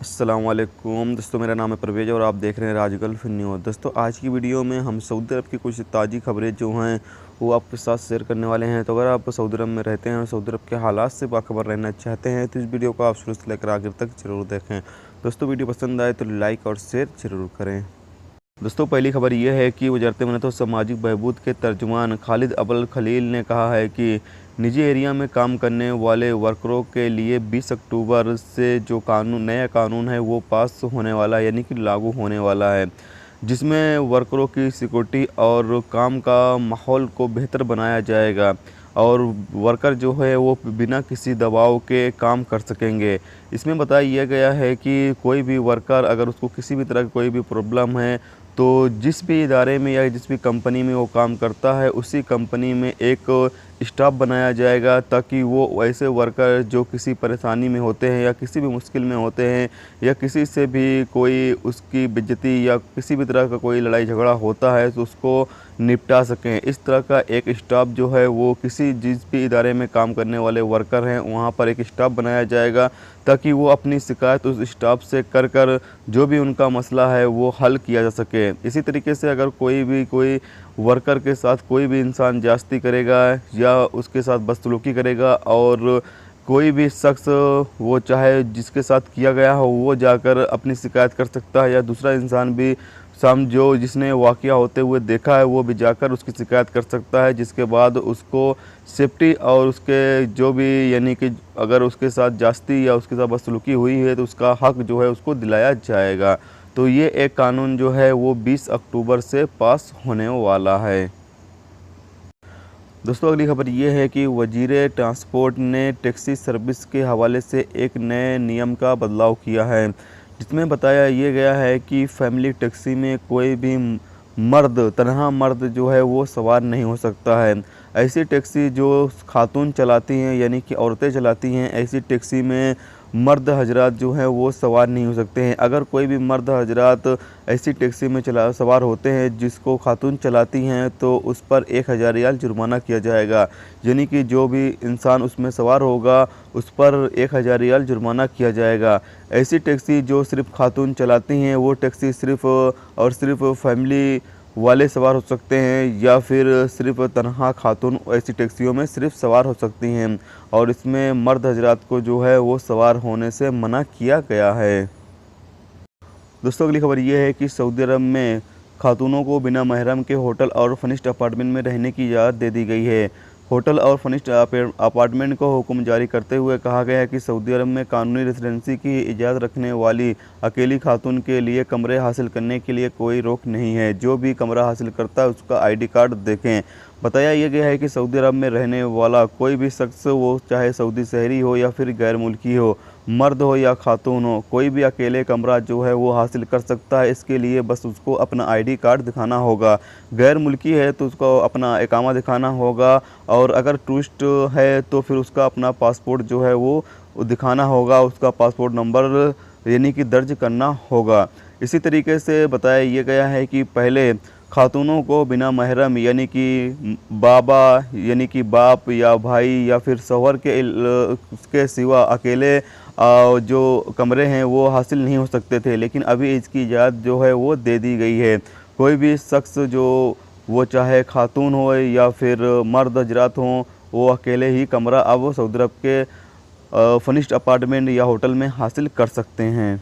अस्सलाम वालेकुम दोस्तों, मेरा नाम है परवेज़ और आप देख रहे हैं राज गल्फ न्यूज़। दोस्तों, आज की वीडियो में हम सऊदी अरब की कुछ ताज़ी खबरें जो हैं वो आपके साथ शेयर करने वाले हैं। तो अगर आप सऊदी अरब में रहते हैं और सऊदी अरब के हालात से बाखबर रहना चाहते हैं तो इस वीडियो को आप शुरू से लेकर आखिर तक ज़रूर देखें। दोस्तों, वीडियो पसंद आए तो लाइक और शेयर ज़रूर करें। दोस्तों, पहली खबर यह है कि वज़ारत मेहनत और सामाजिक बहबूद के तर्जुमान खालिद अल खलील ने कहा है कि निजी एरिया में काम करने वाले वर्करों के लिए 20 अक्टूबर से जो नया कानून है वो पास होने वाला है, यानी कि लागू होने वाला है, जिसमें वर्करों की सिक्योरिटी और काम का माहौल को बेहतर बनाया जाएगा और वर्कर जो है वो बिना किसी दबाव के काम कर सकेंगे। इसमें बताया गया है कि कोई भी वर्कर अगर उसको किसी भी तरह की कोई भी प्रॉब्लम है तो जिस भी इदारे में या जिस भी कंपनी में वो काम करता है उसी कंपनी में एक स्टाफ बनाया जाएगा, ताकि वो ऐसे वर्कर जो किसी परेशानी में होते हैं या किसी भी मुश्किल में होते हैं या किसी से भी कोई उसकी बेइज्जती या किसी भी तरह का कोई लड़ाई झगड़ा होता है तो उसको निपटा सकें। इस तरह का एक स्टाफ जो है वो किसी जिस भी इदारे में काम करने वाले वर्कर हैं वहाँ पर एक स्टाफ बनाया जाएगा, ताकि वो अपनी शिकायत उस स्टाफ से कर जो भी उनका मसला है वो हल किया जा सके। इसी तरीके से अगर कोई वर्कर के साथ कोई भी इंसान ज्यादती करेगा या उसके साथ बदसलूकी करेगा और कोई भी शख्स वो चाहे जिसके साथ किया गया हो वो जाकर अपनी शिकायत कर सकता है, या दूसरा इंसान भी जो जिसने वाक़या होते हुए देखा है वो भी जाकर उसकी शिकायत कर सकता है, जिसके बाद उसको सेफ्टी और उसके जो भी यानी कि अगर उसके साथ ज्यादती या उसके साथ बदसलूकी हुई है तो उसका हक जो है उसको दिलाया जाएगा। तो ये एक कानून जो है वो 20 अक्टूबर से पास होने वाला है। दोस्तों, अगली खबर ये है कि वज़ीर ट्रांसपोर्ट ने टैक्सी सर्विस के हवाले से एक नए नियम का बदलाव किया है, जिसमें बताया ये गया है कि फैमिली टैक्सी में कोई भी तनहा मर्द जो है वो सवार नहीं हो सकता है। ऐसी टैक्सी जो खातून चलाती हैं यानी कि औरतें चलाती हैं, ऐसी टैक्सी में मर्द हजरात जो हैं वो सवार नहीं हो सकते हैं। अगर कोई भी मर्द हजरात ऐसी टैक्सी में सवार होते हैं जिसको खातून चलाती हैं तो उस पर 1000 रियाल जुर्माना किया जाएगा, यानी कि जो भी इंसान उसमें सवार होगा उस पर 1000 रियाल जुर्माना किया जाएगा। ऐसी टैक्सी जो सिर्फ़ खातून चलाती हैं वो टैक्सी सिर्फ़ और सिर्फ़ फैमिली वाले सवार हो सकते हैं, या फिर सिर्फ तनहा खातून ऐसी टैक्सियों में सिर्फ सवार हो सकती हैं और इसमें मर्द हजरात को जो है वो सवार होने से मना किया गया है। दोस्तों, अगली खबर ये है कि सऊदी अरब में खातूनों को बिना महरम के होटल और फर्निश्ड अपार्टमेंट में रहने की इजाज़त दे दी गई है। होटल और फर्निश्ड अपार्टमेंट को हुक्म जारी करते हुए कहा गया है कि सऊदी अरब में कानूनी रेजिडेंसी की इजाज़त रखने वाली अकेली खातून के लिए कमरे हासिल करने के लिए कोई रोक नहीं है। जो भी कमरा हासिल करता है उसका ID कार्ड देखें। बताया यह गया है कि सऊदी अरब में रहने वाला कोई भी शख्स, वो चाहे सऊदी शहरी हो या फिर गैर मुल्की हो, मर्द हो या खातून हो, कोई भी अकेले कमरा जो है वो हासिल कर सकता है। इसके लिए बस उसको अपना ID कार्ड दिखाना होगा। गैर मुल्की है तो उसको अपना इकामा दिखाना होगा, और अगर टूरिस्ट है तो फिर उसका अपना पासपोर्ट जो है वो दिखाना होगा, उसका पासपोर्ट नंबर यानी कि दर्ज करना होगा। इसी तरीके से बताया ये गया है कि पहले खातूनों को बिना महरम यानी कि बाबा यानी कि बाप या भाई या फिर शौहर के सिवा अकेले जो कमरे हैं वो हासिल नहीं हो सकते थे, लेकिन अभी इसकी इजाज़त जो है वो दे दी गई है। कोई भी शख्स जो वो चाहे खातून हो या फिर मर्द हजरात हों, वो अकेले ही कमरा अब सऊदी अरब के फर्निश्ड अपार्टमेंट या होटल में हासिल कर सकते हैं।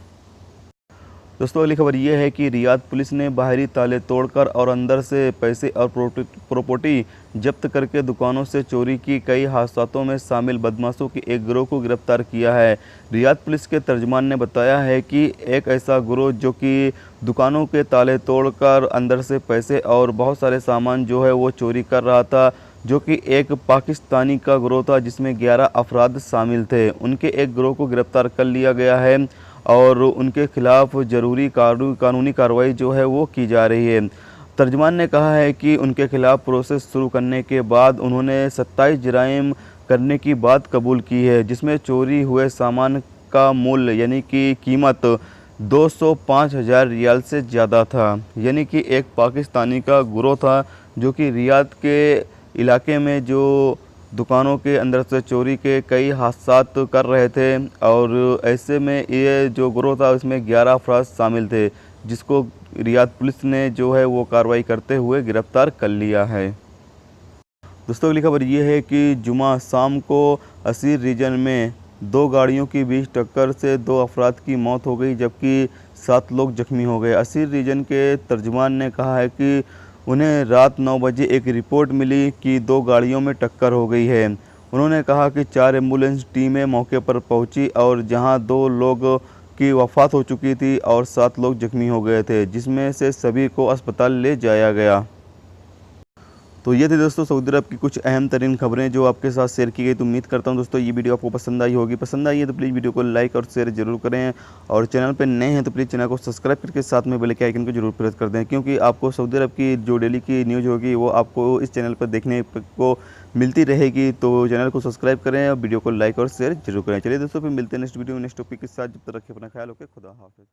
दोस्तों, अगली खबर ये है कि रियाद पुलिस ने बाहरी ताले तोड़कर और अंदर से पैसे और प्रॉपर्टी जब्त करके दुकानों से चोरी की कई हादसों में शामिल बदमाशों के एक गिरोह को गिरफ्तार किया है। रियाद पुलिस के तर्जमान ने बताया है कि एक ऐसा गिरोह जो कि दुकानों के ताले तोड़कर अंदर से पैसे और बहुत सारे सामान जो है वो चोरी कर रहा था, जो कि एक पाकिस्तानी का गिरोह था जिसमें 11 अफराद शामिल थे। उनके एक गिरोह को गिरफ्तार कर लिया गया है और उनके खिलाफ ज़रूरी कानूनी कार्रवाई जो है वो की जा रही है। तर्जमान ने कहा है कि उनके खिलाफ प्रोसेस शुरू करने के बाद उन्होंने 27 जराइम करने की बात कबूल की है, जिसमें चोरी हुए सामान का मूल्य यानी कि कीमत 205,000 रियाल से ज़्यादा था। यानी कि एक पाकिस्तानी का गिरोह था जो कि रियाद के इलाके में जो दुकानों के अंदर से चोरी के कई हादसात कर रहे थे और ऐसे में ये जो गिरोह था उसमें 11 अफराद शामिल थे, जिसको रियाद पुलिस ने जो है वो कार्रवाई करते हुए गिरफ्तार कर लिया है। दोस्तों अगली खबर ये है कि जुमा शाम को असीर रीजन में 2 गाड़ियों के बीच टक्कर से 2 अफराद की मौत हो गई, जबकि 7 लोग जख्मी हो गए। असीर रीजन के तर्जुमान ने कहा है कि उन्हें रात 9 बजे एक रिपोर्ट मिली कि 2 गाड़ियों में टक्कर हो गई है। उन्होंने कहा कि 4 एम्बुलेंस टीमें मौके पर पहुंची और जहां 2 लोग की वफ़ात हो चुकी थी और 7 लोग जख्मी हो गए थे, जिसमें से सभी को अस्पताल ले जाया गया। तो ये थी दोस्तों सऊदी अरब की कुछ अहम तरीन खबरें जो आपके साथ शेयर की गई। तो उम्मीद करता हूँ दोस्तों ये वीडियो आपको पसंद आई होगी। पसंद आई है तो प्लीज़ वीडियो को लाइक और शेयर जरूर करें और चैनल पर नए हैं तो प्लीज़ चैनल को सब्सक्राइब करके साथ में बेल के आइकन को जरूर प्रेस कर दें, क्योंकि आपको सऊदी अरब की जो डेली की न्यूज़ होगी वो आपको इस चैनल पर देखने को मिलती रहेगी। तो चैनल को सब्सक्राइब करें और वीडियो को लाइक और शेयर जरूर करें। चलिए दोस्तों फिर मिलते हैं नेक्स्ट वीडियो में नेक्स्ट टॉपिक के साथ। जब तक रखिए अपना ख्याल, ओके, खुदा हाफिज़।